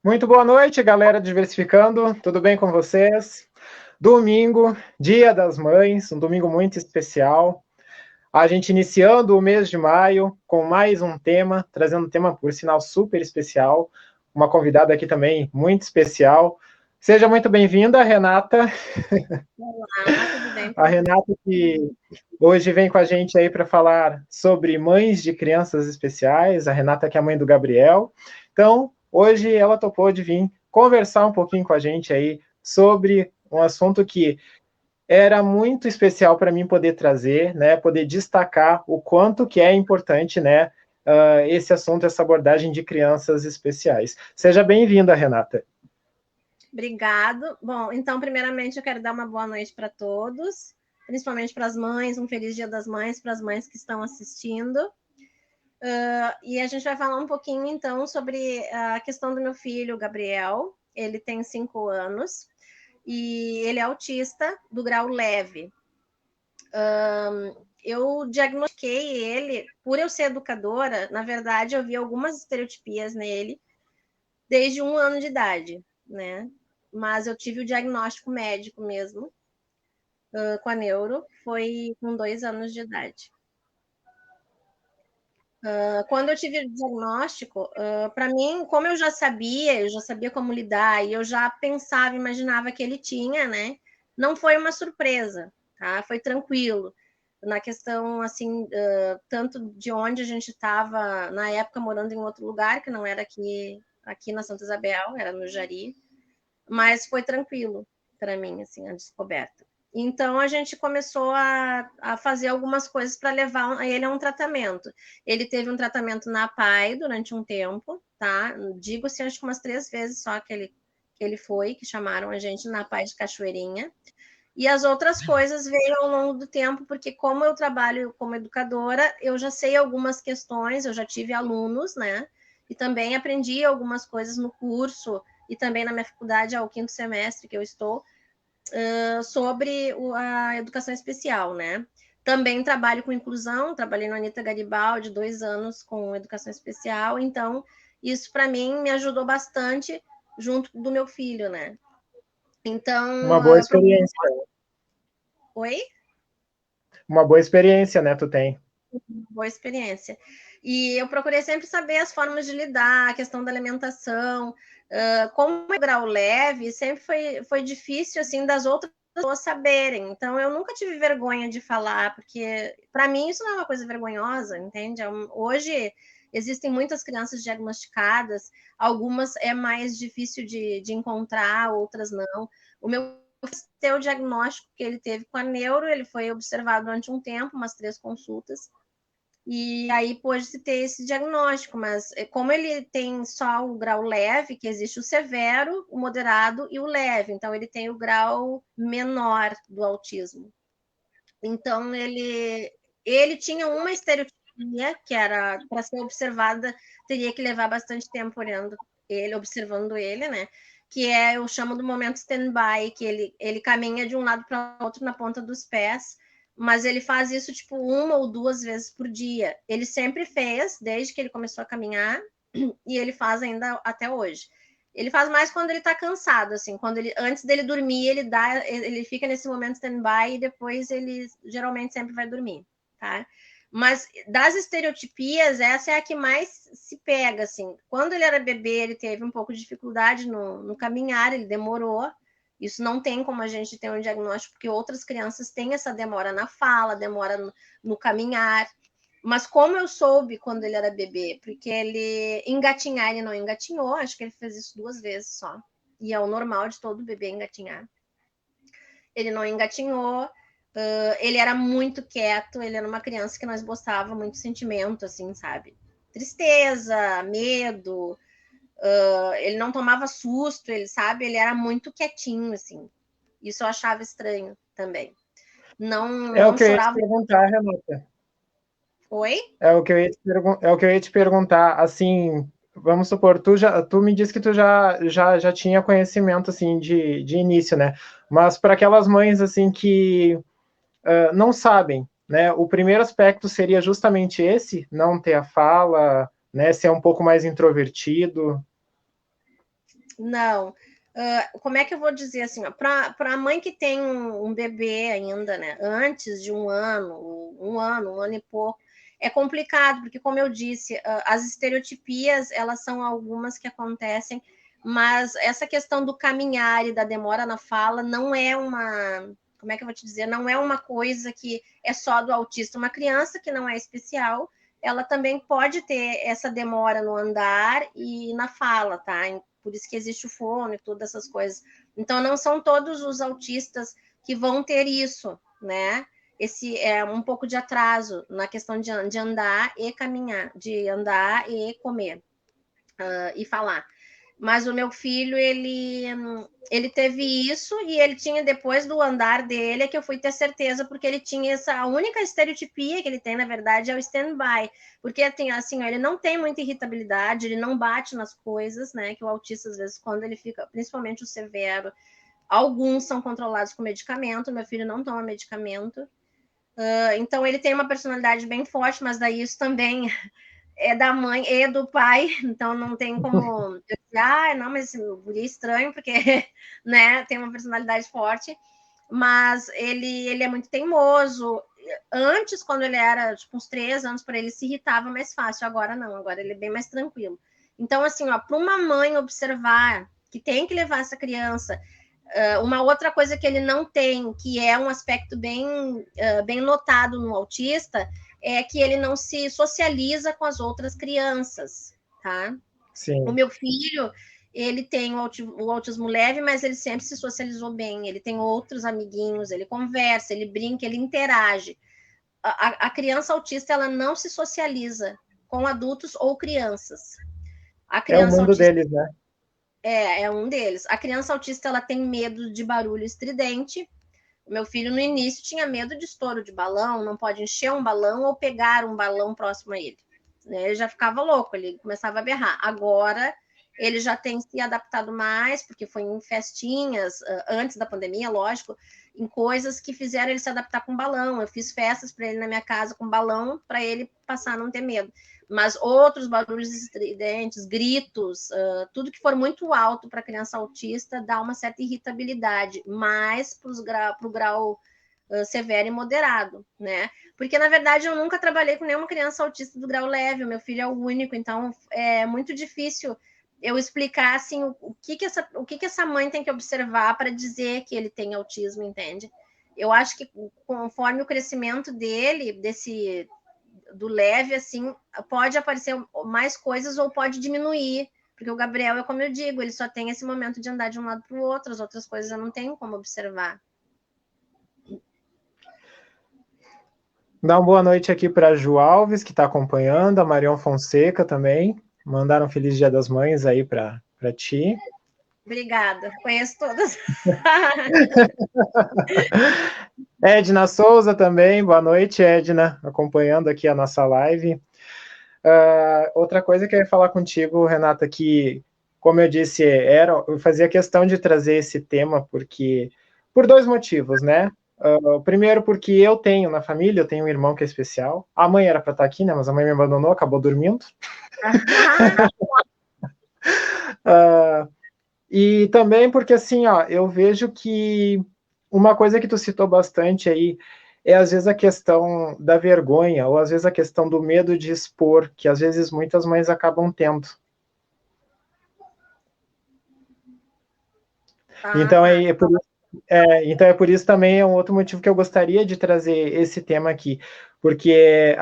Muito boa noite, galera Diversificando. Tudo bem com vocês? Domingo, Dia das Mães, um domingo muito especial. A gente iniciando o mês de maio com mais um tema, trazendo um tema, por sinal, super especial. Uma convidada aqui também muito especial. Seja muito bem-vinda, Renata. Olá, tudo bem? A Renata que hoje vem com a gente aí para falar sobre mães de crianças especiais. A Renata que é a mãe do Gabriel. Então, hoje ela topou de vir conversar um pouquinho com a gente aí sobre um assunto que era muito especial para mim poder trazer, né, poder destacar o quanto que é importante, né, esse assunto, essa abordagem de crianças especiais. Seja bem-vinda, Renata. Obrigado. Bom, então, primeiramente, eu quero dar uma boa noite para todos, principalmente para as mães, um feliz Dia das Mães para as mães que estão assistindo. E a gente vai falar um pouquinho, então, sobre a questão do meu filho, Gabriel. Ele tem 5 anos e ele é autista do grau leve. Eu diagnostiquei ele, por eu ser educadora, na verdade, eu vi algumas estereotipias nele desde 1 ano de idade, né? Mas eu tive o diagnóstico médico mesmo, com a neuro, foi com 2 anos de idade. Quando eu tive o diagnóstico, para mim, como eu já sabia como lidar, e eu já pensava, imaginava que ele tinha, né? Não foi uma surpresa, tá? Foi tranquilo. Na questão, assim, tanto de onde a gente estava, na época, morando em outro lugar, que não era aqui na Santa Isabel, era no Jari, mas foi tranquilo para mim, assim, a descoberta. Então a gente começou a fazer algumas coisas para levar ele a um tratamento. Ele teve um tratamento na PAI durante um tempo, tá? Digo-se, acho que umas 3 vezes só que ele foi, que chamaram a gente na PAI de Cachoeirinha. E as outras coisas veio ao longo do tempo, porque como eu trabalho como educadora, eu já sei algumas questões, eu já tive alunos, né? E também aprendi algumas coisas no curso e também na minha faculdade, ao 5º semestre que eu estou, sobre a educação especial, né? Também trabalho com inclusão, trabalhei na Anita Garibaldi 2 anos com educação especial, então isso para mim me ajudou bastante junto do meu filho, né? Uma Então, boa experiência. Oi? Uma boa experiência, né, tu tem. Boa experiência. E eu procurei sempre saber as formas de lidar, a questão da alimentação. Como é grau leve, sempre foi difícil, assim, das outras pessoas saberem. Então, eu nunca tive vergonha de falar, porque, para mim, isso não é uma coisa vergonhosa, entende? Hoje, existem muitas crianças diagnosticadas, algumas é mais difícil de encontrar, outras não. O meu ter o diagnóstico que ele teve com a neuro, ele foi observado durante um tempo, umas 3 consultas, e aí pôde-se ter esse diagnóstico, mas como ele tem só o grau leve, que existe o severo, o moderado e o leve, então ele tem o grau menor do autismo. Então ele tinha uma estereotipia que era para ser observada, teria que levar bastante tempo observando ele, né? Que eu chamo do momento stand-by, que ele caminha de um lado para o outro na ponta dos pés, mas ele faz isso tipo 1 ou 2 vezes por dia. Ele sempre fez, desde que ele começou a caminhar, e ele faz ainda até hoje. Ele faz mais quando ele tá cansado, assim, antes dele dormir, ele fica nesse momento stand-by e depois ele geralmente sempre vai dormir, tá? Mas das estereotipias, essa é a que mais se pega, assim. Quando ele era bebê, ele teve um pouco de dificuldade no caminhar, ele demorou. Isso não tem como a gente ter um diagnóstico, porque outras crianças têm essa demora na fala, demora no caminhar. Mas como eu soube quando ele era bebê, porque ele engatinhar, ele não engatinhou, acho que ele fez isso 2 vezes só. E é o normal de todo bebê engatinhar. Ele não engatinhou, ele era muito quieto, ele era uma criança que nós gostava muito sentimento, assim, sabe? Tristeza, medo, ele não tomava susto, ele, sabe? Ele era muito quietinho, assim. Isso eu achava estranho também. É o Não que eu ia te chorava. perguntar, Renata. Oi? É o que eu ia te perguntar. Assim, vamos supor, tu me disse que tu já tinha conhecimento assim de início, né? Mas para aquelas mães assim que não sabem, né? O primeiro aspecto seria justamente esse, não ter a fala, né? Ser um pouco mais introvertido. Não. Como é que eu vou dizer assim? Para a mãe que tem um bebê ainda, né? Antes de um ano e pouco, é complicado, porque, como eu disse, as estereotipias, elas são algumas que acontecem, mas essa questão do caminhar e da demora na fala não é uma. Como é que eu vou te dizer? Não é uma coisa que é só do autista. Uma criança que não é especial, ela também pode ter essa demora no andar e na fala, tá? Por isso que existe o fono e todas essas coisas. Então, não são todos os autistas que vão ter isso, né? Esse é um pouco de atraso na questão de andar e caminhar, de andar e comer e falar. Mas o meu filho, ele teve isso e ele tinha, depois do andar dele, é que eu fui ter certeza, porque ele tinha essa, a única estereotipia que ele tem, na verdade, é o stand-by, porque tem, assim, ele não tem muita irritabilidade, ele não bate nas coisas, né, que o autista, às vezes, quando ele fica, principalmente o severo, alguns são controlados com medicamento, meu filho não toma medicamento, então ele tem uma personalidade bem forte, mas daí isso também é da mãe e do pai, então não tem como eu dizer, não, mas o guri é estranho, porque né, tem uma personalidade forte, mas ele é muito teimoso. Antes, quando ele era tipo uns 3 anos, para ele se irritava mais fácil, agora não, agora ele é bem mais tranquilo. Então, assim, ó, para uma mãe observar que tem que levar essa criança, uma outra coisa que ele não tem, que é um aspecto bem notado no autista, é que ele não se socializa com as outras crianças, tá? O Sim. meu filho, ele tem o autismo leve, mas ele sempre se socializou bem. Ele tem outros amiguinhos, ele conversa, ele brinca, ele interage. A criança autista, ela não se socializa com adultos ou crianças. A É o criança mundo autista deles, né? é um deles. A criança autista, ela tem medo de barulho estridente. O meu filho, no início, tinha medo de estouro de balão, não pode encher um balão ou pegar um balão próximo a ele. Ele já ficava louco, ele começava a berrar. Agora, ele já tem se adaptado mais, porque foi em festinhas, antes da pandemia, lógico, em coisas que fizeram ele se adaptar com balão. Eu fiz festas para ele na minha casa com balão, para ele passar a não ter medo. Mas outros barulhos estridentes, gritos, tudo que for muito alto para criança autista dá uma certa irritabilidade, mais para o grau severo e moderado, né? Porque, na verdade, eu nunca trabalhei com nenhuma criança autista do grau leve, o meu filho é o único, então é muito difícil eu explicar, assim, o que essa mãe tem que observar para dizer que ele tem autismo, entende? Eu acho que conforme o crescimento dele, do leve, assim, pode aparecer mais coisas ou pode diminuir, porque o Gabriel é como eu digo, ele só tem esse momento de andar de um lado para o outro, as outras coisas eu não tenho como observar. Dá uma boa noite aqui para a Ju Alves, que está acompanhando, a Marion Fonseca também. Mandaram um Feliz Dia das Mães aí para ti. Obrigada, conheço todas. Edna Souza também, boa noite, Edna, acompanhando aqui a nossa live. Outra coisa que eu ia falar contigo, Renata, que, como eu disse, eu fazia questão de trazer esse tema, porque por dois motivos, né? Primeiro, porque eu tenho na família, eu tenho um irmão que é especial. A mãe era para estar aqui, né? Mas a mãe me abandonou, acabou dormindo. E também porque, assim, ó, eu vejo que uma coisa que tu citou bastante aí é, às vezes, a questão da vergonha, ou às vezes a questão do medo de expor, que às vezes muitas mães acabam tendo. Então, Tá. então é por isso também é um outro motivo que eu gostaria de trazer esse tema aqui, porque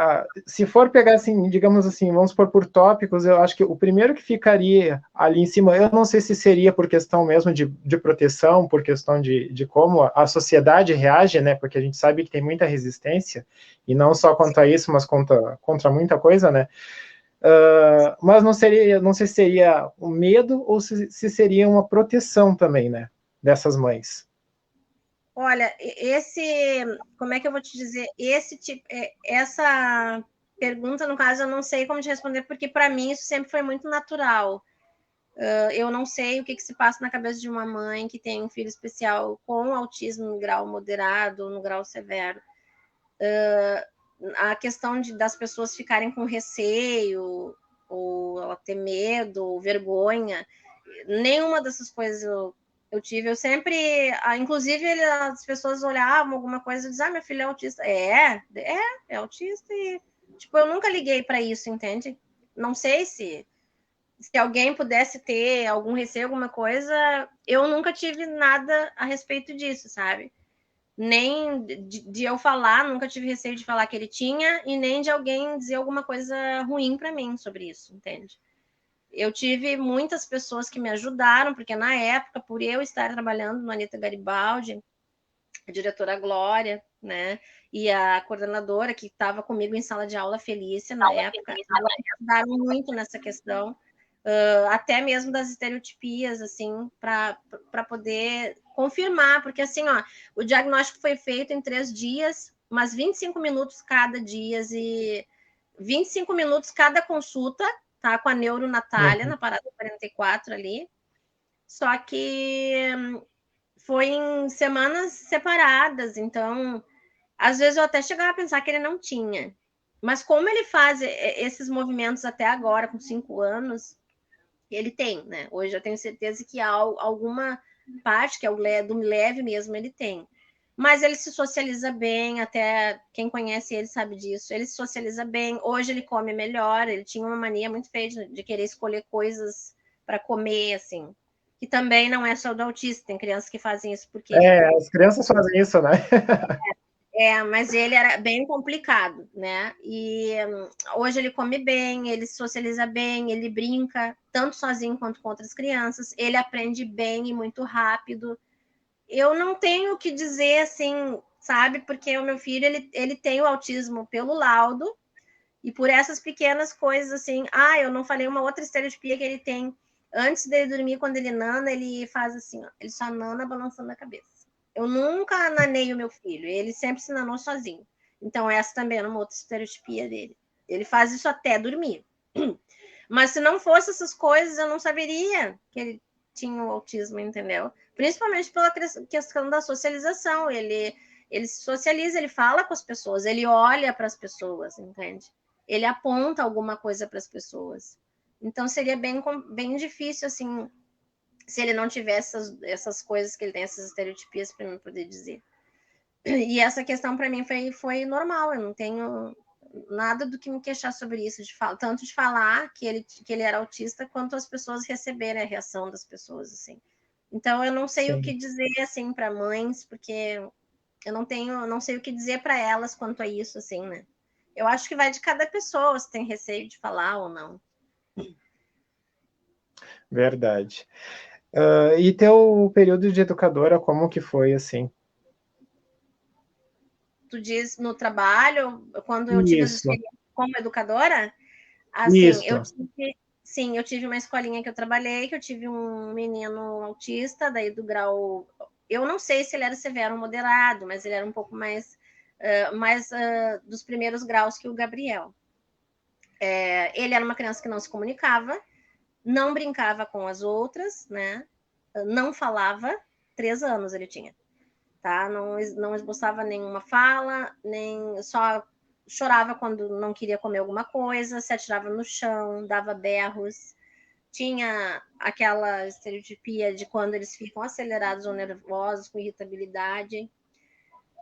se for pegar assim, digamos assim, vamos por tópicos, eu acho que o primeiro que ficaria ali em cima, eu não sei se seria por questão mesmo de proteção, por questão de como a sociedade reage, né? Porque a gente sabe que tem muita resistência, e não só quanto a isso, mas contra muita coisa, né? Mas não sei se seria o medo ou se seria uma proteção também, né? Dessas mães. Olha, como é que eu vou te dizer? Essa pergunta, no caso, eu não sei como te responder, porque para mim isso sempre foi muito natural. Eu não sei o que se passa na cabeça de uma mãe que tem um filho especial com autismo no grau moderado ou no grau severo. A questão das pessoas ficarem com receio, ou ela ter medo, ou vergonha, nenhuma dessas coisas eu tive. Eu sempre, inclusive, as pessoas olhavam alguma coisa e diziam, meu filho é autista. É autista e, tipo, eu nunca liguei para isso, entende? Não sei se alguém pudesse ter algum receio, alguma coisa, eu nunca tive nada a respeito disso, sabe? Nem de eu falar, nunca tive receio de falar que ele tinha, e nem de alguém dizer alguma coisa ruim para mim sobre isso, entende? Eu tive muitas pessoas que me ajudaram, porque na época, por eu estar trabalhando no Anita Garibaldi, a diretora Glória, né, e a coordenadora que estava comigo em sala de aula, Felícia, na época, elas me ajudaram muito nessa questão, até mesmo das estereotipias, assim, para poder confirmar, porque assim, ó, o diagnóstico foi feito em 3 dias, mas 25 minutos cada dia e 25 minutos cada consulta, tá? Com a Neuro Natália, na parada 44 ali. Só que foi em semanas separadas, então, às vezes eu até chegava a pensar que ele não tinha. Mas como ele faz esses movimentos até agora, com 5 anos, ele tem, né? Hoje eu tenho certeza que há alguma parte, que é o do leve mesmo, ele tem. Mas ele se socializa bem, até quem conhece ele sabe disso. Ele se socializa bem. Hoje ele come melhor. Ele tinha uma mania muito feia de querer escolher coisas para comer, assim. Que também não é só do autista, tem crianças que fazem isso porque. As crianças fazem isso, né? Mas ele era bem complicado, né? E hoje ele come bem, ele se socializa bem, ele brinca, tanto sozinho quanto com outras crianças, ele aprende bem e muito rápido. Eu não tenho o que dizer assim, sabe? Porque o meu filho, ele tem o autismo pelo laudo, e por essas pequenas coisas assim, eu não falei uma outra estereotipia que ele tem. Antes dele dormir, quando ele nana, ele faz assim, ó, ele só nana balançando a cabeça. Eu nunca nanei o meu filho, ele sempre se nanou sozinho. Então, essa também é uma outra estereotipia dele. Ele faz isso até dormir. Mas se não fosse essas coisas, eu não saberia que ele tinha o autismo, entendeu? Principalmente pela questão da socialização. Ele se socializa, ele fala com as pessoas, ele olha para as pessoas, entende? Ele aponta alguma coisa para as pessoas. Então, seria bem difícil, assim, se ele não tivesse essas coisas que ele tem, essas estereotipias para mim poder dizer. E essa questão para mim foi normal, eu não tenho nada do que me queixar sobre isso, tanto de falar que ele era autista, quanto as pessoas receberem a reação das pessoas, assim. Então eu não sei o que dizer assim para mães, porque eu não sei o que dizer para elas quanto a isso, assim, né? Eu acho que vai de cada pessoa, se tem receio de falar ou não. Verdade. E teu período de educadora, como que foi, assim? Tu diz no trabalho, quando eu tive as experiências como educadora? Assim, eu tive uma escolinha que eu trabalhei, que eu tive um menino autista, daí do grau... Eu não sei se ele era severo ou moderado, mas ele era um pouco mais dos primeiros graus que o Gabriel. Ele era uma criança que não se comunicava, não brincava com as outras, né? Não falava, 3 anos ele tinha, tá? Não esboçava nenhuma fala, nem só chorava quando não queria comer alguma coisa, se atirava no chão, dava berros. Tinha aquela estereotipia de quando eles ficam acelerados ou nervosos, com irritabilidade.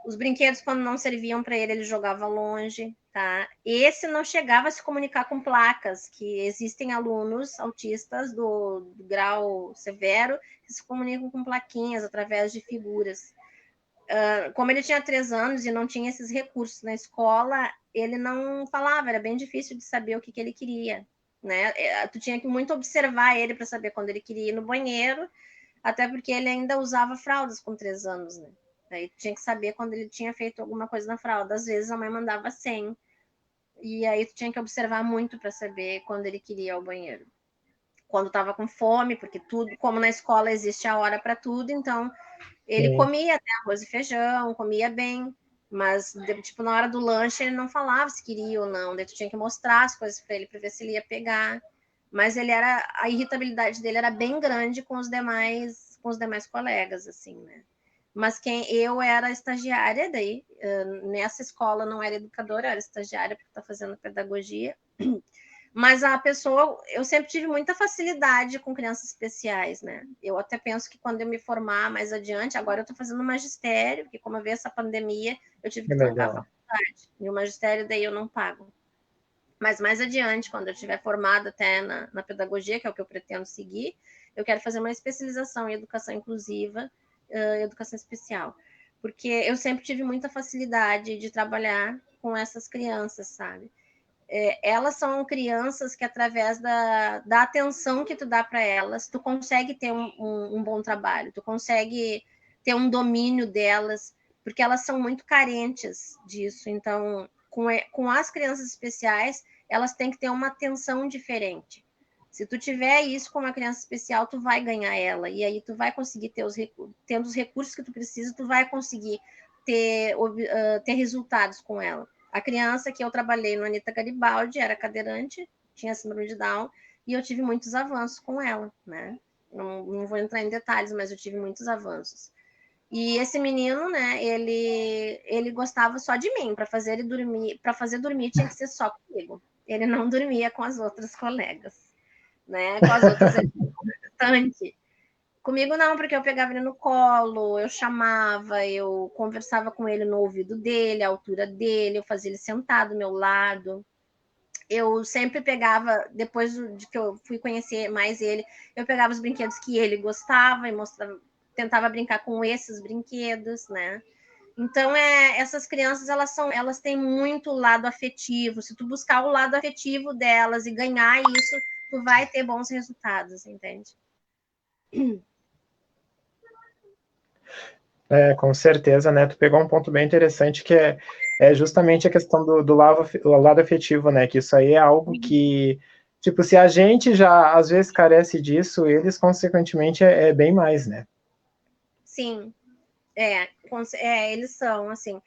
Os brinquedos, quando não serviam para ele, ele jogava longe, tá? Esse não chegava a se comunicar com placas, que existem alunos autistas do grau severo que se comunicam com plaquinhas através de figuras. Como ele tinha 3 anos e não tinha esses recursos na escola, ele não falava, era bem difícil de saber o que ele queria, né? Tu tinha que muito observar ele para saber quando ele queria ir no banheiro, até porque ele ainda usava fraldas com 3 anos, né? Aí tu tinha que saber quando ele tinha feito alguma coisa na fralda. Às vezes a mãe mandava sem, e aí tu tinha que observar muito para saber quando ele queria ir ao banheiro. Quando estava com fome, porque tudo, como na escola existe a hora para tudo, então ele comia até arroz e feijão, comia bem, mas tipo na hora do lanche ele não falava se queria ou não, daí tu tinha que mostrar as coisas para ele para ver se ele ia pegar. Mas a irritabilidade dele era bem grande com os demais colegas, assim, né? Mas eu era estagiária daí, nessa escola não era educadora, era estagiária porque tá fazendo pedagogia. Mas a pessoa, eu sempre tive muita facilidade com crianças especiais, né? Eu até penso que quando eu me formar mais adiante, agora eu estou fazendo magistério, porque como eu vi essa pandemia, eu tive Que que trancar a legal. faculdade. E o magistério daí eu não pago. Mas mais adiante, quando eu estiver formada até na pedagogia, que é o que eu pretendo seguir, eu quero fazer uma especialização em educação inclusiva, educação especial. Porque eu sempre tive muita facilidade de trabalhar com essas crianças, sabe? Elas são crianças que, através da atenção que tu dá para elas, tu consegue ter um bom trabalho, tu consegue ter um domínio delas, porque elas são muito carentes disso. Então, com as crianças especiais, elas têm que ter uma atenção diferente. Se tu tiver isso com uma criança especial, tu vai ganhar ela, e aí tu vai conseguir ter tendo os recursos que tu precisa, tu vai conseguir ter resultados com ela. A criança que eu trabalhei no Anita Garibaldi era cadeirante, tinha síndrome de Down, e eu tive muitos avanços com ela, né? Não vou entrar em detalhes, mas eu tive muitos avanços. E esse menino, né, ele gostava só de mim, para fazer dormir tinha que ser só comigo. Ele não dormia com as outras colegas, né? Com as outras ele bastante. Comigo não, porque eu pegava ele no colo, eu chamava, eu conversava com ele no ouvido dele, a altura dele, eu fazia ele sentar do meu lado. Eu sempre pegava, depois de que eu fui conhecer mais ele, eu pegava os brinquedos que ele gostava e mostrava, tentava brincar com esses brinquedos, né? Então, essas crianças, elas têm muito lado afetivo. Se tu buscar o lado afetivo delas e ganhar isso, tu vai ter bons resultados, entende? Com certeza, né? Tu pegou um ponto bem interessante que é justamente a questão do lado afetivo, né? Que isso aí é algo que, tipo, se a gente já às vezes carece disso, eles consequentemente é bem mais, né? Sim, eles são assim.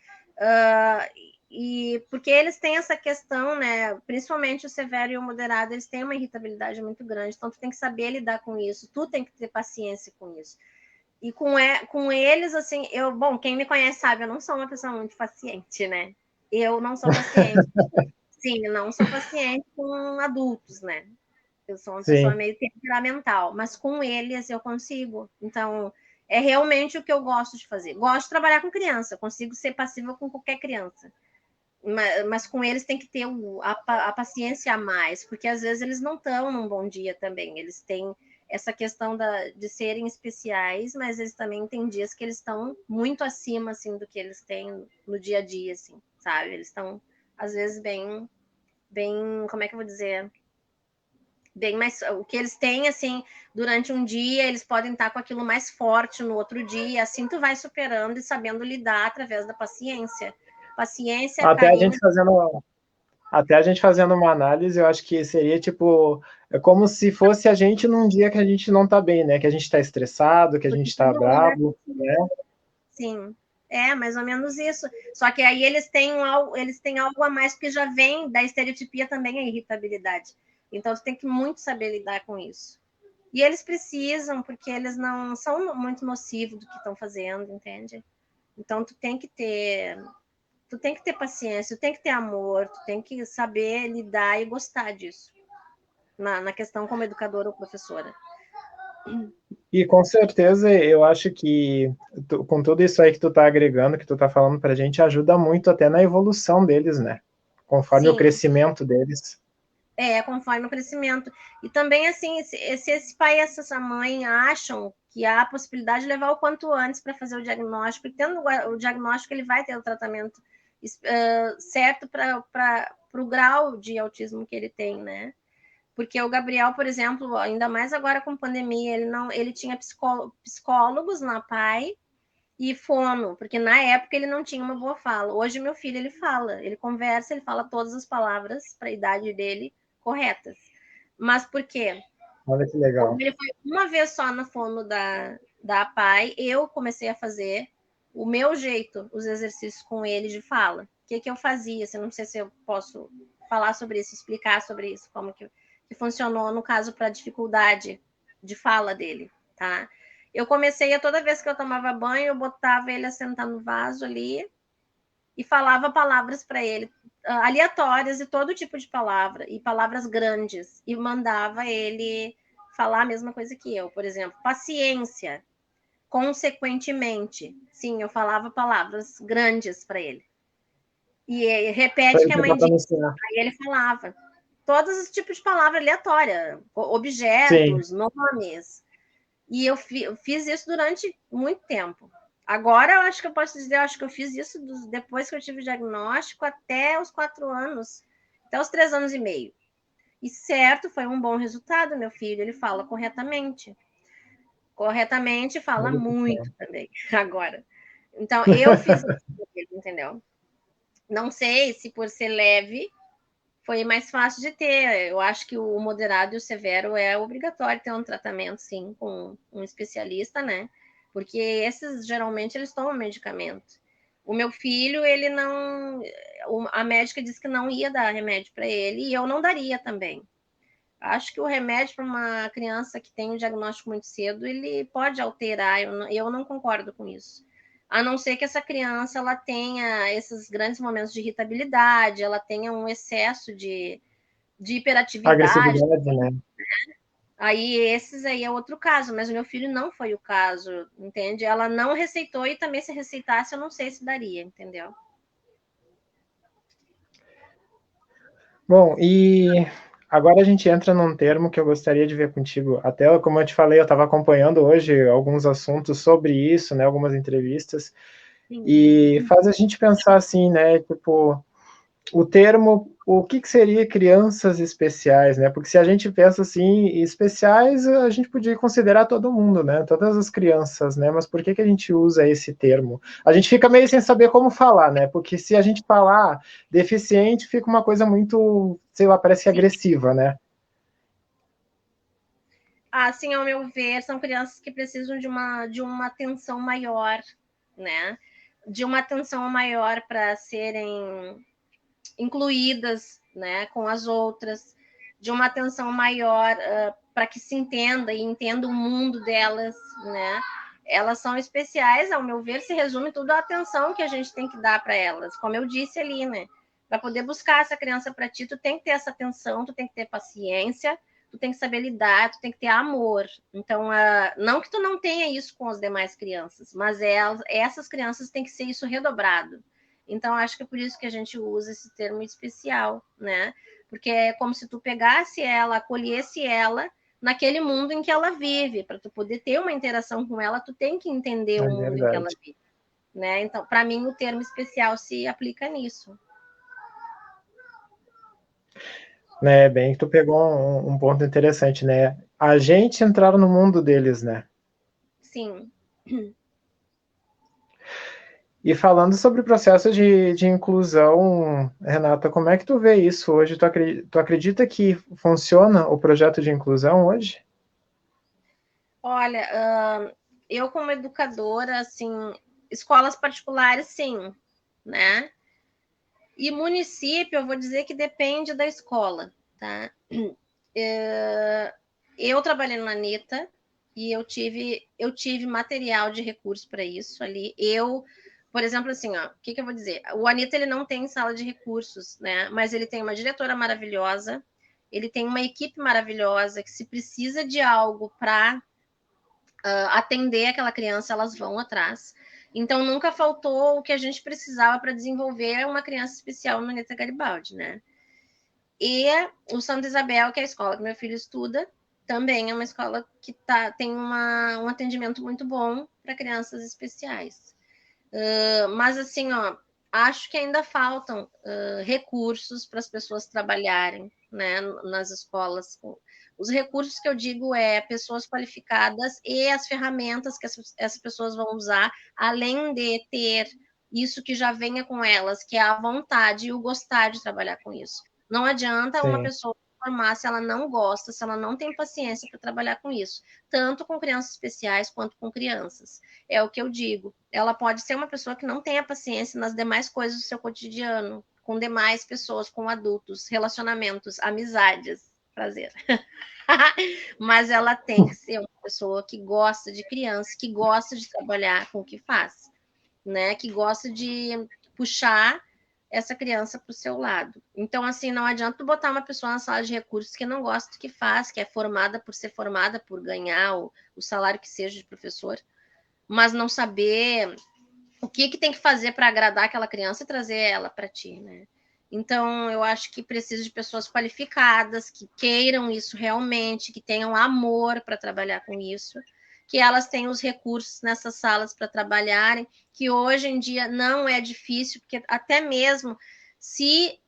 E porque eles têm essa questão, né? Principalmente o severo e o moderado, eles têm uma irritabilidade muito grande, então tu tem que saber lidar com isso, tu tem que ter paciência com isso. E com eles, assim, bom, quem me conhece sabe, eu não sou uma pessoa muito paciente, né? Eu não sou paciente. Sim, não sou paciente com adultos, né? Eu sou uma pessoa Sim. meio temperamental, mas com eles eu consigo. Então, é realmente o que eu gosto de fazer. Gosto de trabalhar com criança, consigo ser passiva com qualquer criança. Mas com eles tem que ter a paciência a mais, porque às vezes eles não estão num bom dia também. Eles têm essa questão de serem especiais, mas eles também têm dias que eles estão muito acima assim do que eles têm no dia a dia, assim, sabe? Eles estão às vezes bem, como é que eu vou dizer? Bem mais, o que eles têm assim durante um dia, eles podem estar com aquilo mais forte no outro dia, assim tu vai superando e sabendo lidar através da paciência. Paciência, Até a carinho. gente fazendo, até a gente fazendo uma análise, eu acho que seria tipo, é como se fosse a gente num dia que a gente não tá bem, né? Que a gente tá estressado, que a gente tá bravo, né? Sim, mais ou menos isso. Só que aí eles têm algo a mais, porque já vem da estereotipia também a irritabilidade. Então, tu tem que muito saber lidar com isso. E eles precisam, porque eles não são muito nocivos do que estão fazendo, entende? Então, tu tem que ter paciência, tu tem que ter amor, tu tem que saber lidar e gostar disso. Na questão como educadora ou professora. E com certeza eu acho que com tudo isso aí que tu tá agregando, que tu tá falando pra gente, ajuda muito até na evolução deles, né? Conforme o Sim, crescimento deles. conforme o crescimento. E também, assim, se esse pai e essa mãe acham que há a possibilidade de levar o quanto antes para fazer o diagnóstico, e tendo o diagnóstico, ele vai ter o tratamento certo para o grau de autismo que ele tem, né? Porque o Gabriel, por exemplo, ainda mais agora com pandemia, ele tinha psicólogos na PAI e fono, porque na época ele não tinha uma boa fala. Hoje meu filho ele fala, ele conversa, ele fala todas as palavras para a idade dele corretas. Mas por quê? Olha que Como legal. ele foi uma vez só na fono da APAI, eu comecei a fazer o meu jeito, os exercícios com ele de fala. O que eu fazia? Assim, não sei se eu posso falar sobre isso, explicar sobre isso, como que funcionou no caso para a dificuldade de fala dele, tá? Eu comecei a toda vez que eu tomava banho, eu botava ele a sentar no vaso ali e falava palavras para ele. aleatórias e todo tipo de palavra, e palavras grandes, e mandava ele falar a mesma coisa que eu. Por exemplo, paciência, consequentemente. Sim, eu falava palavras grandes para ele. E repete que a mãe disse, aí ele falava. Todos os tipos de palavra aleatória, objetos, sim, nomes. E eu fiz isso durante muito tempo. Agora, eu acho que eu posso dizer, eu acho que eu fiz isso depois que eu tive o diagnóstico até os 4 anos, até os 3 anos e meio. E certo, foi um bom resultado, meu filho, ele fala corretamente. Corretamente, fala muito também, agora. Então, eu fiz isso, entendeu? Não sei se por ser leve foi mais fácil de ter. Eu acho que o moderado e o severo é obrigatório ter um tratamento, sim, com um especialista, né? Porque esses, geralmente, eles tomam medicamento. O meu filho, ele não... A médica disse que não ia dar remédio para ele e eu não daria também. Acho que o remédio para uma criança que tem um diagnóstico muito cedo, ele pode alterar, eu não concordo com isso. A não ser que essa criança ela tenha esses grandes momentos de irritabilidade, ela tenha um excesso de hiperatividade. Agressividade, né? Aí esses aí é outro caso, mas o meu filho não foi o caso, entende? Ela não receitou e também se receitasse eu não sei se daria, entendeu? Bom, e agora a gente entra num termo que eu gostaria de ver contigo. Até, como eu te falei, eu estava acompanhando hoje alguns assuntos sobre isso, né? Algumas entrevistas. Sim. E faz a gente pensar assim, né? Tipo, o termo, o que seria crianças especiais, né? Porque se a gente pensa assim, especiais, a gente podia considerar todo mundo, né? Todas as crianças, né? Mas por que a gente usa esse termo? A gente fica meio sem saber como falar, né? Porque se a gente falar deficiente, fica uma coisa muito, sei lá, parece agressiva, né? Assim, ao meu ver, são crianças que precisam de uma atenção maior, né? De uma atenção maior para serem incluídas, né, com as outras, de uma atenção maior para que se entenda e entenda o mundo delas, né? Elas são especiais, ao meu ver, se resume tudo à atenção que a gente tem que dar para elas. Como eu disse ali, né? Para poder buscar essa criança para ti, tu tem que ter essa atenção, tu tem que ter paciência, tu tem que saber lidar, tu tem que ter amor. Então, não que tu não tenha isso com as demais crianças, mas essas crianças têm que ser isso redobrado. Então, acho que é por isso que a gente usa esse termo especial, né? Porque é como se tu pegasse ela, acolhesse ela naquele mundo em que ela vive. Para tu poder ter uma interação com ela, tu tem que entender o mundo em que ela vive, né? Então, para mim, o termo especial se aplica nisso. Né, bem que tu pegou um ponto interessante, né? A gente entrar no mundo deles, né? Sim. E falando sobre o processo de inclusão, Renata, como é que tu vê isso hoje? Tu acredita que funciona o projeto de inclusão hoje? Olha, eu como educadora, assim, escolas particulares, sim, né? E município, eu vou dizer que depende da escola, tá? Eu trabalhei na Anitta e eu tive material de recurso para isso ali. Por exemplo, assim, ó, o que eu vou dizer? O Anitta, ele não tem sala de recursos, né? Mas ele tem uma diretora maravilhosa, ele tem uma equipe maravilhosa que se precisa de algo para atender aquela criança, elas vão atrás. Então, nunca faltou o que a gente precisava para desenvolver uma criança especial no Anitta Garibaldi, né? E o Santa Isabel, que é a escola que meu filho estuda, também é uma escola que tem um atendimento muito bom para crianças especiais. Mas, assim, ó, acho que ainda faltam recursos para as pessoas trabalharem, né, nas escolas. Os recursos que eu digo é pessoas qualificadas e as ferramentas que essas pessoas vão usar, além de ter isso que já venha com elas, que é a vontade e o gostar de trabalhar com isso. Não adianta uma pessoa formar se ela não gosta, se ela não tem paciência para trabalhar com isso, tanto com crianças especiais quanto com crianças. É o que eu digo. Ela pode ser uma pessoa que não tenha paciência nas demais coisas do seu cotidiano, com demais pessoas, com adultos, relacionamentos, amizades, prazer. Mas ela tem que ser uma pessoa que gosta de criança, que gosta de trabalhar com o que faz, né? Que gosta de puxar essa criança para o seu lado. Então, assim, não adianta tu botar uma pessoa na sala de recursos que não gosta do que faz, que é formada por ser formada, por ganhar o salário que seja de professor, mas não saber o que tem que fazer para agradar aquela criança e trazer ela para ti, né? Então, eu acho que precisa de pessoas qualificadas, que queiram isso realmente, que tenham amor para trabalhar com isso, que elas tenham os recursos nessas salas para trabalharem, que hoje em dia não é difícil, porque até mesmo se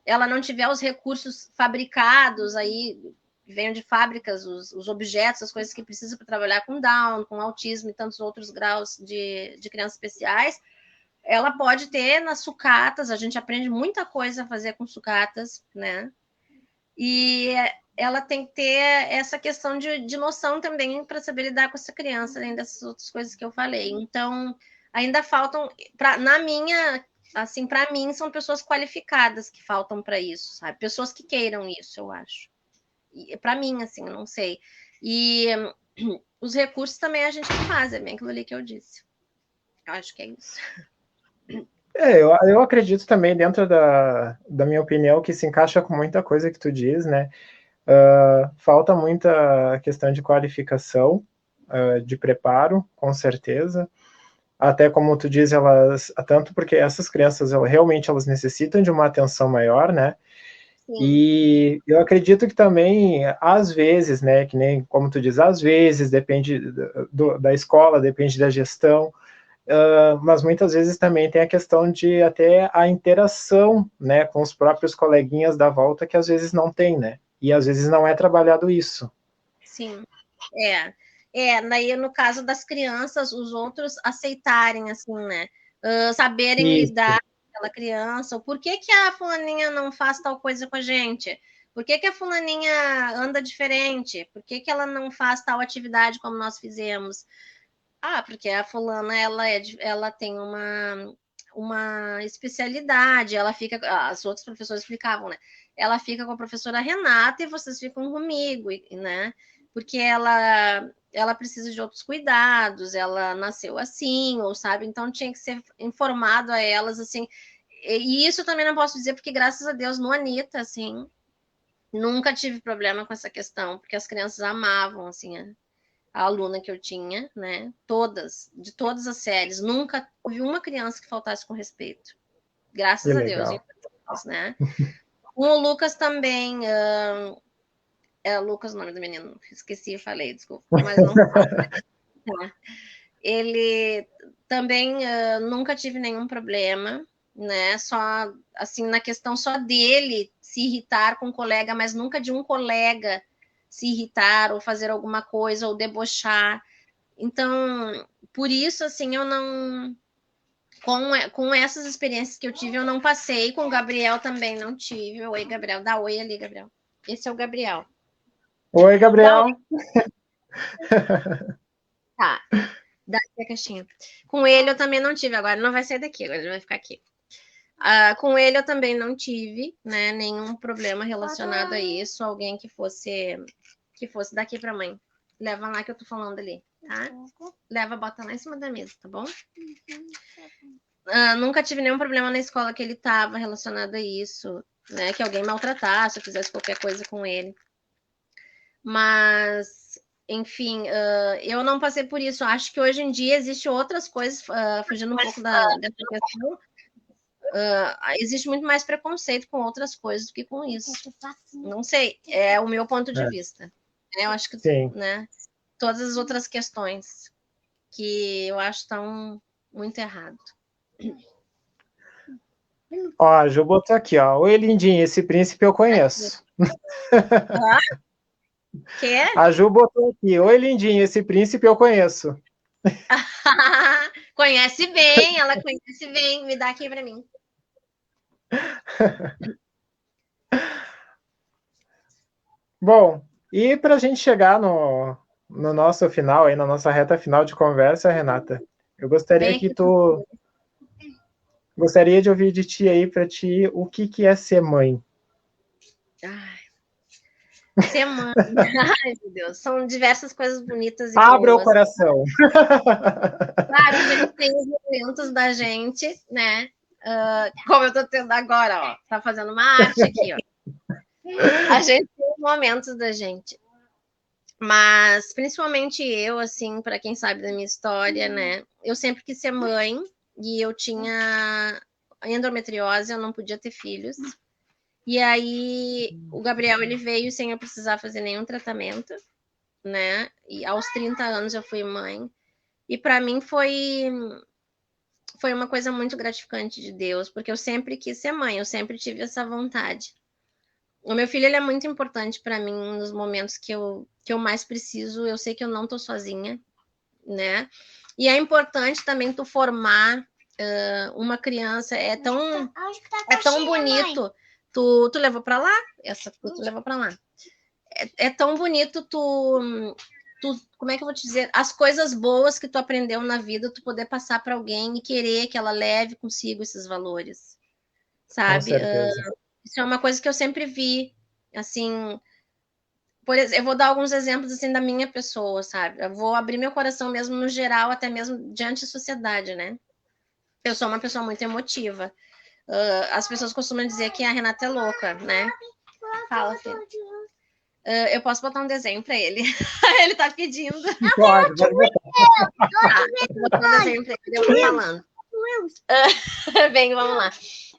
ela não tiver os recursos fabricados, aí venham de fábricas os objetos, as coisas que precisa para trabalhar com Down, com autismo e tantos outros graus de crianças especiais, ela pode ter nas sucatas, a gente aprende muita coisa a fazer com sucatas, né? E ela tem que ter essa questão de noção também para saber lidar com essa criança, além dessas outras coisas que eu falei. Então, ainda faltam, na minha, assim, para mim, são pessoas qualificadas que faltam para isso, sabe? Pessoas que queiram isso, eu acho. Para mim, assim, eu não sei. E os recursos também a gente faz, é bem aquilo ali que eu disse. Eu acho que é isso. Eu acredito também, dentro da minha opinião, que se encaixa com muita coisa que tu diz, né? Falta muita questão de qualificação, de preparo, com certeza. Até como tu diz, elas, tanto porque essas crianças realmente elas necessitam de uma atenção maior, né? Sim. E eu acredito que também, às vezes, né, que nem como tu diz, às vezes depende da escola, depende da gestão, mas muitas vezes também tem a questão de até a interação, né, com os próprios coleguinhas da volta, que às vezes não tem, né? E às vezes não é trabalhado isso. Sim, daí no caso das crianças, os outros aceitarem, assim, né? Saberem Isso. lidar com aquela criança. Por que a fulaninha não faz tal coisa com a gente? Por que a fulaninha anda diferente? Por que ela não faz tal atividade como nós fizemos? Porque a fulana, ela tem uma especialidade, ela fica, as outras professoras explicavam, né? Ela fica com a professora Renata e vocês ficam comigo, né? Porque ela precisa de outros cuidados, ela nasceu assim, ou sabe? Então tinha que ser informado a elas, assim. E isso também não posso dizer, porque graças a Deus no Anitta, assim, nunca tive problema com essa questão, porque as crianças amavam, assim, a aluna que eu tinha, né? De todas as séries. Nunca houve uma criança que faltasse com respeito. Graças a Deus, né? Com o Lucas também. Lucas, o nome do menino. Esqueci, falei, desculpa. Mas não fala. Ele também nunca tive nenhum problema, né? Só, assim, na questão só dele se irritar com um colega, mas nunca de um colega se irritar ou fazer alguma coisa ou debochar. Então, por isso, assim, eu não... Com essas experiências que eu tive, eu não passei. Com o Gabriel também não tive. Oi, Gabriel. Dá oi ali, Gabriel. Esse é o Gabriel. Oi, Gabriel. Tá. Dá aqui a caixinha. Com ele eu também não tive. Agora não vai sair daqui, agora ele vai ficar aqui. Com ele eu também não tive, né, nenhum problema relacionado a isso. Alguém que fosse daqui para mãe. Leva lá que eu tô falando ali, tá? Leva, bota lá em cima da mesa, tá bom? Nunca tive nenhum problema na escola que ele tava relacionado a isso, né? Que alguém maltratasse, ou fizesse qualquer coisa com ele. Mas, enfim, eu não passei por isso. Acho que hoje em dia existem outras coisas, fugindo um pouco dessa questão. Existe muito mais preconceito com outras coisas do que com isso. Não sei, é o meu ponto de vista. Eu acho que, né, todas as outras questões que eu acho estão muito errado. Ó, a Ju botou aqui, ó. Oi, lindinho, esse príncipe eu conheço. Que? A Ju botou aqui. Oi, lindinho, esse príncipe eu conheço. Conhece bem, ela conhece bem. Me dá aqui para mim. Bom, e para a gente chegar no nosso final, aí, na nossa reta final de conversa, Renata, eu gostaria que tu... Gostaria de ouvir de ti aí, para ti, o que é ser mãe? Ser mãe. Ai, meu Deus. São diversas coisas bonitas e Abra boas. o coração. Claro, a gente tem os momentos da gente, né? como eu estou tendo agora, ó, tá fazendo uma arte aqui, ó. A gente tem momentos da gente. Mas, principalmente eu, assim, para quem sabe da minha história, né? Eu sempre quis ser mãe e eu tinha endometriose, eu não podia ter filhos. E aí, o Gabriel, ele veio sem eu precisar fazer nenhum tratamento, né? E aos 30 anos eu fui mãe. E para mim foi uma coisa muito gratificante de Deus, porque eu sempre quis ser mãe, eu sempre tive essa vontade. O meu filho, ele é muito importante para mim nos momentos que eu mais preciso. Eu sei que eu não estou sozinha, né? E é importante também tu formar uma criança. É tão bonito. Tu levou para lá? Essa tu levou para lá. É tão bonito tu, como é que eu vou te dizer? As coisas boas que tu aprendeu na vida, tu poder passar para alguém e querer que ela leve consigo esses valores, sabe? Com certeza. Isso é uma coisa que eu sempre vi, assim. Por exemplo, eu vou dar alguns exemplos assim da minha pessoa, sabe? Eu vou abrir meu coração mesmo no geral, até mesmo diante da sociedade, né? Eu sou uma pessoa muito emotiva. As pessoas costumam dizer que a Renata é louca, né? Fala, filho. Eu posso botar um desenho para ele. Ele tá pedindo. Pode botar. Vou botar um desenho para ele, eu tô falando. Bem, vamos lá.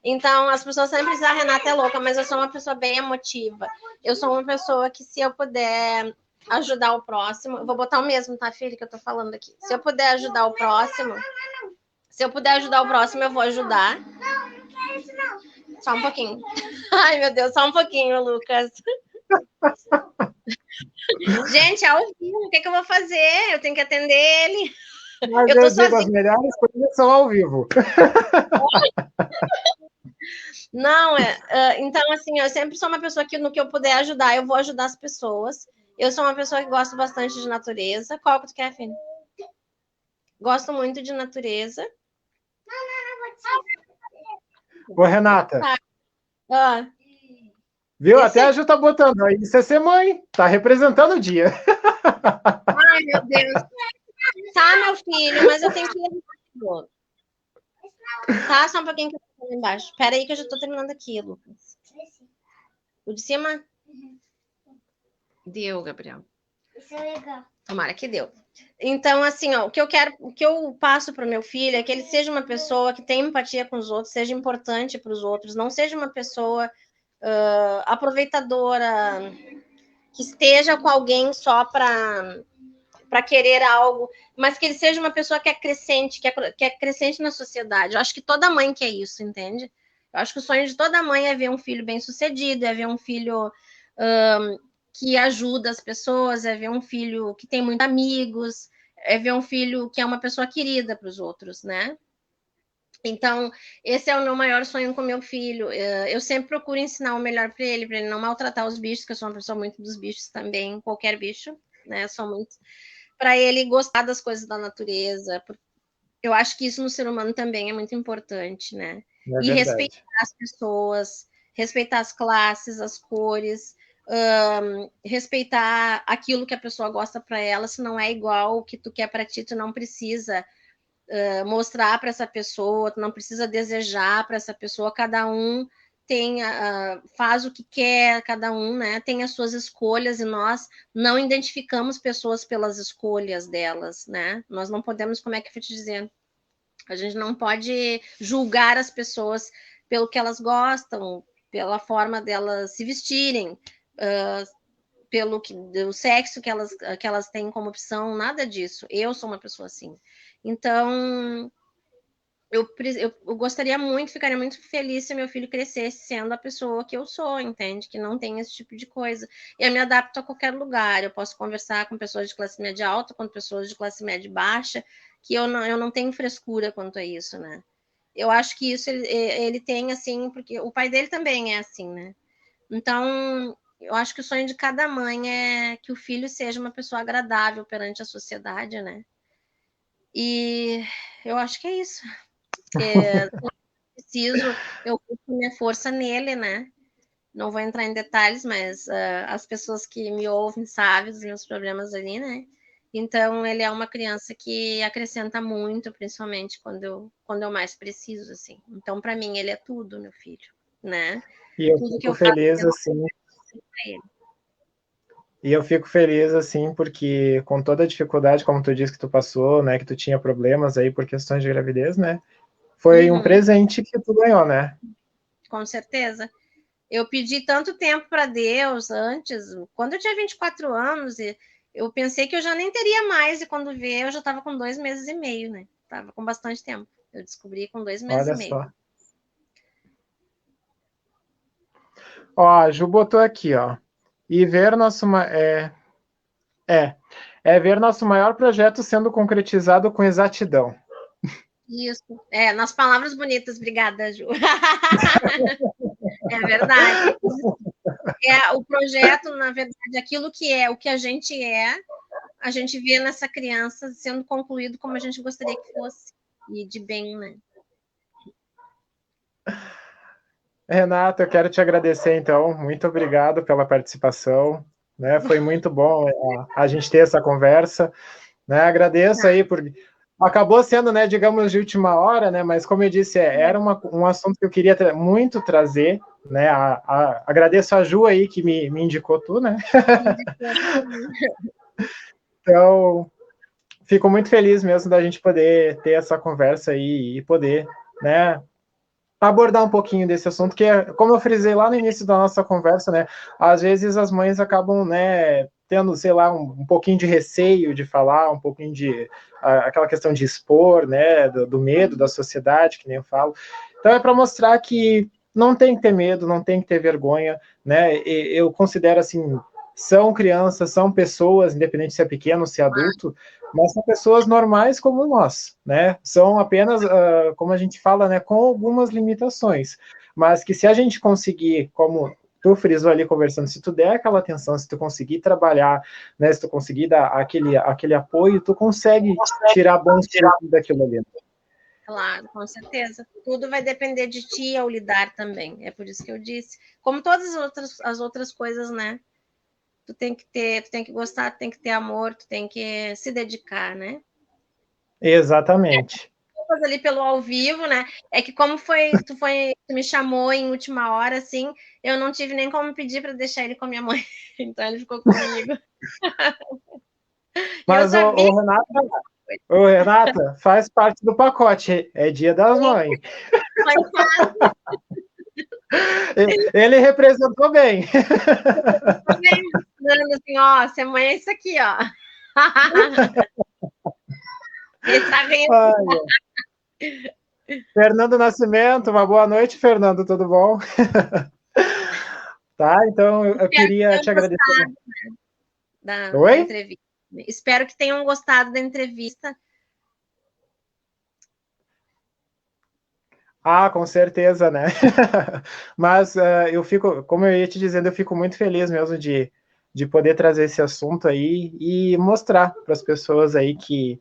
Então, as pessoas sempre dizem, a Renata é louca, mas eu sou uma pessoa bem emotiva. Eu sou uma pessoa que, se eu puder ajudar o próximo, eu vou botar o mesmo, tá, filho, que eu tô falando aqui. Se eu puder ajudar o próximo, eu vou ajudar. Só um pouquinho. Ai, meu Deus, só um pouquinho, Lucas. Gente, ao vivo, o que eu vou fazer? Eu tenho que atender ele. Mas eu digo, as melhores coisas são ao vivo. Não, então, assim, eu sempre sou uma pessoa que, no que eu puder ajudar, eu vou ajudar as pessoas. Eu sou uma pessoa que gosta bastante de natureza. Qual que tu quer, filho? Gosto muito de natureza. Ô, Renata. Viu? Até a Ju tá botando aí. Isso é ser mãe. Tá representando o dia. Ai, meu Deus. Tá, meu filho, mas eu tenho que ir. Tá, só um pouquinho que eu tô embaixo. Espera aí que eu já tô terminando aqui, Lucas. O de cima? Deu, Gabriel. Isso é legal. Tomara que deu. Então, assim, ó, o que eu passo para o meu filho é que ele seja uma pessoa que tenha empatia com os outros, seja importante para os outros, não seja uma pessoa aproveitadora, que esteja com alguém só para querer algo, mas que ele seja uma pessoa que acrescente, que acrescente na sociedade. Eu acho que toda mãe quer isso, entende? Eu acho que o sonho de toda mãe é ver um filho bem-sucedido, é ver um filho que ajuda as pessoas, é ver um filho que tem muitos amigos, é ver um filho que é uma pessoa querida para os outros, né? Então, esse é o meu maior sonho com meu filho. Eu sempre procuro ensinar o melhor para ele não maltratar os bichos, que eu sou uma pessoa muito dos bichos também, qualquer bicho, né? Sou muito. Para ele gostar das coisas da natureza. Eu acho que isso no ser humano também é muito importante, né? E respeitar as pessoas, respeitar as classes, as cores, respeitar aquilo que a pessoa gosta para ela. Se não é igual o que tu quer para ti, tu não precisa mostrar para essa pessoa, tu não precisa desejar para essa pessoa. Cada um faz o que quer, cada um, né, tem as suas escolhas, e nós não identificamos pessoas pelas escolhas delas, né? Nós não podemos, como é que eu vou te dizer? A gente não pode julgar as pessoas pelo que elas gostam, pela forma delas se vestirem, pelo do sexo que elas têm como opção, nada disso. Eu sou uma pessoa assim. Então, eu gostaria muito, ficaria muito feliz se meu filho crescesse sendo a pessoa que eu sou, entende? Que não tem esse tipo de coisa. E eu me adapto a qualquer lugar. Eu posso conversar com pessoas de classe média alta, com pessoas de classe média baixa, que eu não tenho frescura quanto a isso, né? Eu acho que isso ele tem, assim, porque o pai dele também é assim, né? Então, eu acho que o sonho de cada mãe é que o filho seja uma pessoa agradável perante a sociedade, né? E eu acho que é isso. Eu uso minha força nele, né? Não vou entrar em detalhes, mas as pessoas que me ouvem sabem dos meus problemas ali, né? Então, ele é uma criança que acrescenta muito, principalmente quando eu mais preciso, assim. Então, para mim, ele é tudo, meu filho, né? E eu Tudo que fico eu faço feliz, assim, para ele. e eu fico feliz, assim, porque com toda a dificuldade, como tu disse que tu passou, né, que tu tinha problemas aí por questões de gravidez, né, foi um presente que tu ganhou, né? Com certeza. Eu pedi tanto tempo para Deus antes, quando eu tinha 24 anos, e eu pensei que eu já nem teria mais, e quando veio, eu já estava com 2 meses e meio, né? Tava com bastante tempo. Eu descobri com 2 meses e Olha meio. só. Ó, a Ju botou aqui, ó. E ver nosso. É, é ver nosso maior projeto sendo concretizado com exatidão. Isso. É, nas palavras bonitas, obrigada, Ju. É verdade. É o projeto, na verdade, aquilo que é, o que a gente vê nessa criança sendo concluído como a gente gostaria que fosse. E de bem, né? Renato, eu quero te agradecer, então. Muito obrigado pela participação. Né? Foi muito bom a gente ter essa conversa. Né? Agradeço aí por. Acabou sendo, né, digamos, de última hora, né? Mas como eu disse, era um assunto que eu queria muito trazer. Né? Agradeço a Ju aí que me indicou tu, né? Então, fico muito feliz mesmo da gente poder ter essa conversa aí e poder, né, abordar um pouquinho desse assunto, que é, como eu frisei lá no início da nossa conversa, né, às vezes as mães acabam, né, tendo, sei lá, um pouquinho de receio de falar, um pouquinho de aquela questão de expor, né, do medo da sociedade, que nem eu falo. Então é para mostrar que não tem que ter medo, não tem que ter vergonha, né? E eu considero assim, são crianças, são pessoas, independente se é pequeno, se é adulto, mas são pessoas normais como nós, né? São apenas, como a gente fala, né, com algumas limitações, mas que se a gente conseguir, como tu frisou ali conversando, se tu der aquela atenção, se tu conseguir trabalhar, né, se tu conseguir dar aquele apoio, tu consegue tirar bons frutos daquilo ali. Claro, com certeza. Tudo vai depender de ti ao lidar também. É por isso que eu disse. Como todas as outras coisas, né? Tu tem que gostar, tu tem que ter amor, tu tem que se dedicar, né? Exatamente. Ali pelo ao vivo, né? É que como tu me chamou em última hora, assim, eu não tive nem como pedir para deixar ele com a minha mãe. Então ele ficou comigo. E eu Mas sabia o Renata faz parte do pacote, é Dia das Mães. que Ele representou bem. dando assim, ó, ser mãe é isso aqui, ó. Ele tá rindo. Fernando Nascimento, uma boa noite, Fernando, tudo bom? Tá, então eu queria te agradecer. Da Oi? entrevista. Espero que tenham gostado da entrevista. Ah, com certeza, né? Mas eu fico, como eu ia te dizendo, eu fico muito feliz mesmo de poder trazer esse assunto aí e mostrar para as pessoas aí que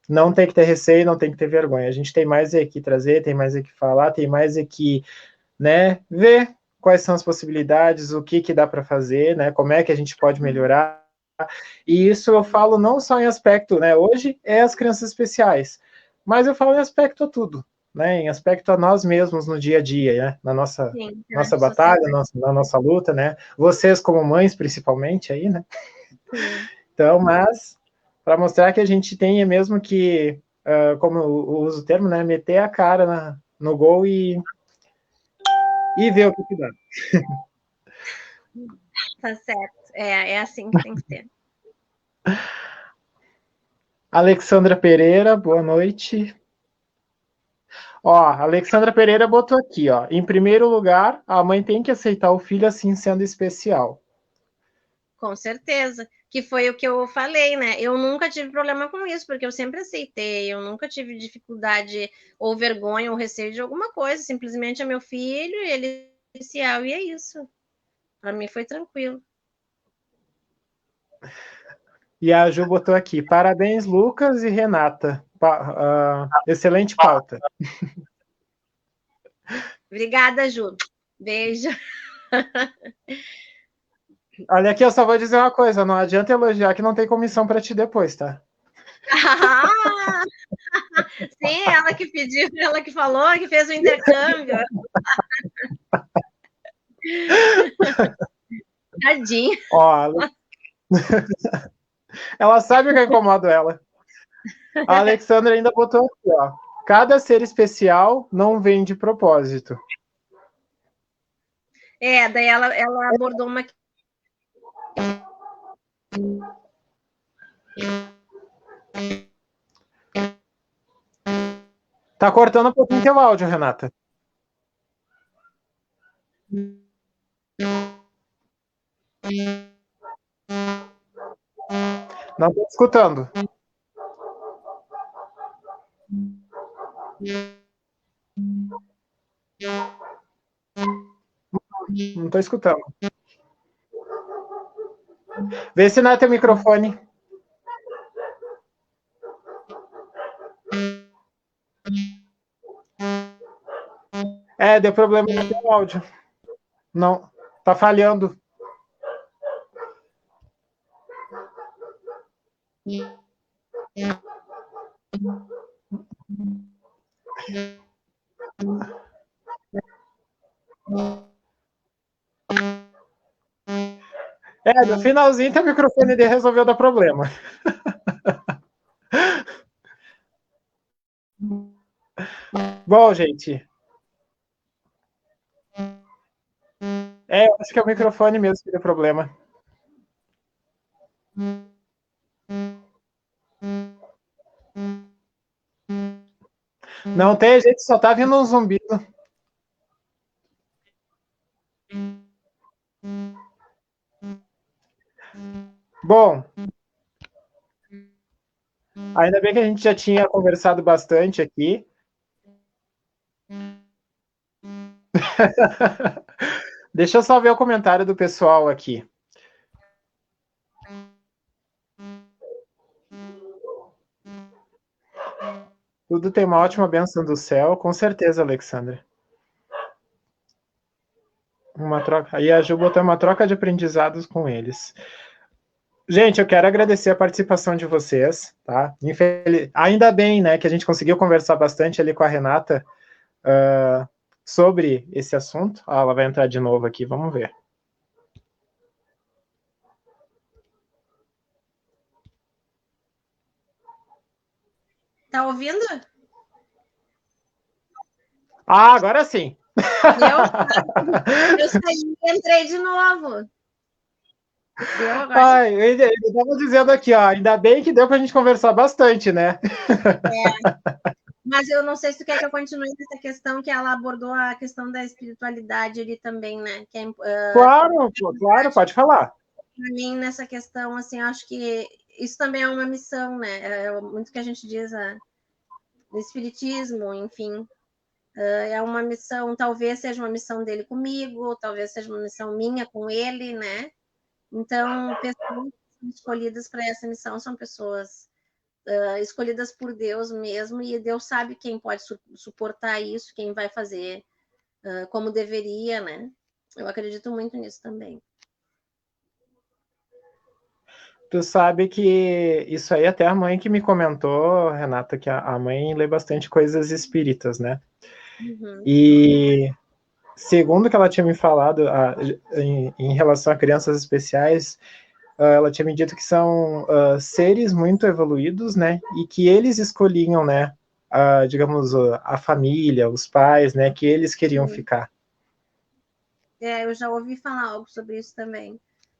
não tem que ter receio, não tem que ter vergonha. A gente tem mais é que trazer, tem mais é que falar, tem mais é que, né, ver quais são as possibilidades, o que dá para fazer, né, como é que a gente pode melhorar. E isso eu falo não só em aspecto, né, hoje é as crianças especiais, mas eu falo em aspecto a tudo, né, em aspecto a nós mesmos no dia a dia, né, na Sim, nossa batalha, na nossa luta, né, vocês como mães principalmente aí, né. sim. Então, mas para mostrar que a gente tem mesmo que, como eu uso o termo, né, meter a cara no gol e ver o que dá. Tá certo. É assim que tem que ser. Alexandra Pereira, boa noite. Ó, Alexandra Pereira botou aqui, ó. Em primeiro lugar, a mãe tem que aceitar o filho assim sendo especial. Com certeza. Que foi o que eu falei, né? Eu nunca tive problema com isso, porque eu sempre aceitei, eu nunca tive dificuldade ou vergonha ou receio de alguma coisa. Simplesmente é meu filho, ele é especial e é isso. Para mim foi tranquilo. E a Ju botou aqui, parabéns, Lucas e Renata. Excelente pauta. Obrigada, Ju. Beijo. Olha aqui, eu só vou dizer uma coisa, não adianta elogiar que não tem comissão para ti depois, tá? Ah, sim, ela que pediu, ela que falou, que fez o intercâmbio. Tadinha. Ó, ela sabe que eu incomodo ela. A Alexandra ainda botou aqui, ó. Cada ser especial não vem de propósito. Daí ela abordou uma. Tá cortando um pouquinho teu áudio, Renata. Não tô escutando. Não tô escutando. Vê se não é teu microfone. Deu problema no teu áudio. Não, tá falhando. No finalzinho teu microfone dele resolveu dar problema. Bom, gente. Eu acho que é o microfone mesmo que deu problema. Não tem jeito, só tá vindo um zumbido. Bom, ainda bem que a gente já tinha conversado bastante aqui. Deixa eu só ver o comentário do pessoal aqui. Tudo tem uma ótima bênção do céu, com certeza, Alexandre. Uma troca. Aí a Ju botou uma troca de aprendizados com eles. Gente, eu quero agradecer a participação de vocês, tá? Ainda bem, né, que a gente conseguiu conversar bastante ali com a Renata sobre esse assunto. Ela vai entrar de novo aqui, vamos ver. Tá ouvindo? Agora sim. Eu saí e entrei de novo. Deu agora. Eu estava dizendo aqui, ó, ainda bem que deu para a gente conversar bastante, né? Mas eu não sei se tu quer que eu continue nessa questão que ela abordou a questão da espiritualidade ali também, né? Que Claro, pode falar. Para mim, nessa questão, assim, eu acho que isso também é uma missão, né? Muito que a gente diz no espiritismo, enfim. É uma missão, talvez seja uma missão dele comigo, talvez seja uma missão minha com ele, né? Então, pessoas escolhidas para essa missão são pessoas escolhidas por Deus mesmo, e Deus sabe quem pode suportar isso, quem vai fazer como deveria, né? Eu acredito muito nisso também. Tu sabe que isso aí até a mãe que me comentou, Renata, que a mãe lê bastante coisas espíritas, né? Uhum. E segundo que ela tinha me falado em relação a crianças especiais, ela tinha me dito que são seres muito evoluídos, né? E que eles escolhiam, né? Digamos, a família, os pais, né? Que eles queriam ficar. Eu já ouvi falar algo sobre isso também.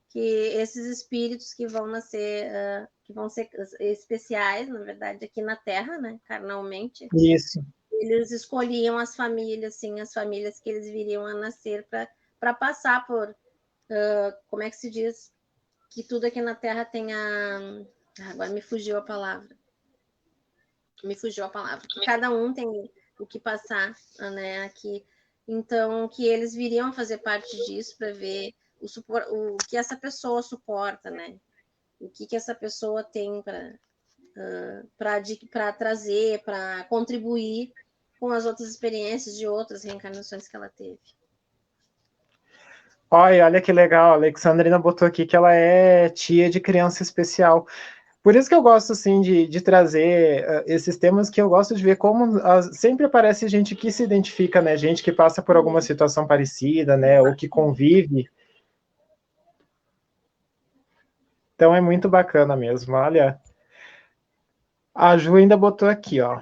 Que esses espíritos que vão nascer, que vão ser especiais, na verdade, aqui na Terra, né? Carnalmente. Isso. Eles escolhiam as famílias, assim, as famílias que eles viriam a nascer para passar por, como é que se diz? Que tudo aqui na Terra tenha. Agora me fugiu a palavra. Que cada um tem o que passar, né, aqui. Então, que eles viriam fazer parte disso para ver o que essa pessoa suporta, né? O que essa pessoa tem para trazer, para contribuir com as outras experiências de outras reencarnações que ela teve. Olha que legal, a Alexandrina botou aqui que ela é tia de criança especial. Por isso que eu gosto, assim, de trazer esses temas, que eu gosto de ver como sempre aparece gente que se identifica, né? Gente que passa por alguma situação parecida, né? Ou que convive. Então é muito bacana mesmo. Olha, a Ju ainda botou aqui, ó.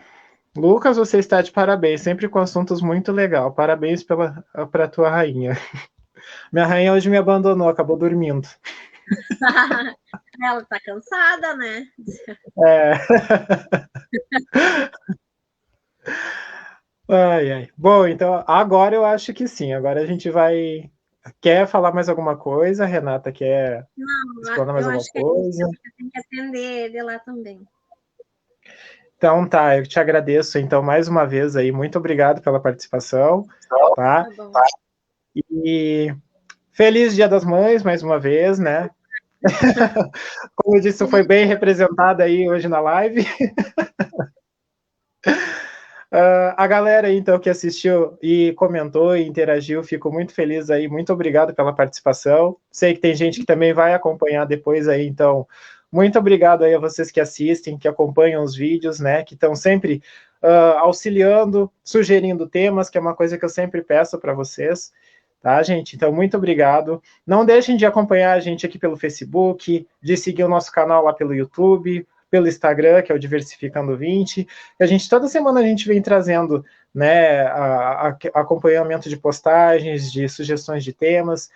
Lucas, você está de parabéns, sempre com assuntos muito legal. Parabéns para tua rainha. Minha rainha hoje me abandonou, acabou dormindo. Ela tá cansada, né? É. Ai, ai. Bom, então agora eu acho que sim. Agora a gente vai. Quer falar mais alguma coisa? Renata quer explanar mais Eu alguma acho que é isso, coisa? porque tem que atender ele lá também. Então tá, eu te agradeço então mais uma vez aí. Muito obrigado pela participação, tá? Tá bom. E feliz Dia das Mães mais uma vez, né? Como eu disse, foi bem representada aí hoje na live. A galera aí, então, que assistiu e comentou e interagiu, fico muito feliz aí, muito obrigado pela participação. Sei que tem gente que também vai acompanhar depois aí, então, muito obrigado aí a vocês que assistem, que acompanham os vídeos, né, que estão sempre auxiliando, sugerindo temas, que é uma coisa que eu sempre peço para vocês, tá, gente? Então, muito obrigado. Não deixem de acompanhar a gente aqui pelo Facebook, de seguir o nosso canal lá pelo YouTube, pelo Instagram, que é o Diversificando 20. A gente, toda semana a gente vem trazendo, né, acompanhamento de postagens, de sugestões de temas.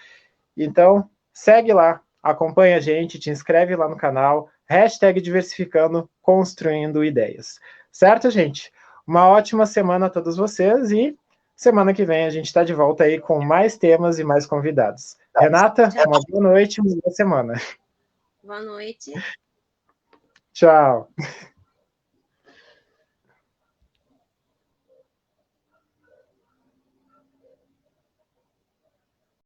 Então, segue lá, acompanha a gente, te inscreve lá no canal, hashtag Diversificando, Construindo Ideias. Certo, gente? Uma ótima semana a todos vocês e semana que vem a gente está de volta aí com mais temas e mais convidados. Renata, uma boa noite, uma boa semana. Boa noite. Tchau.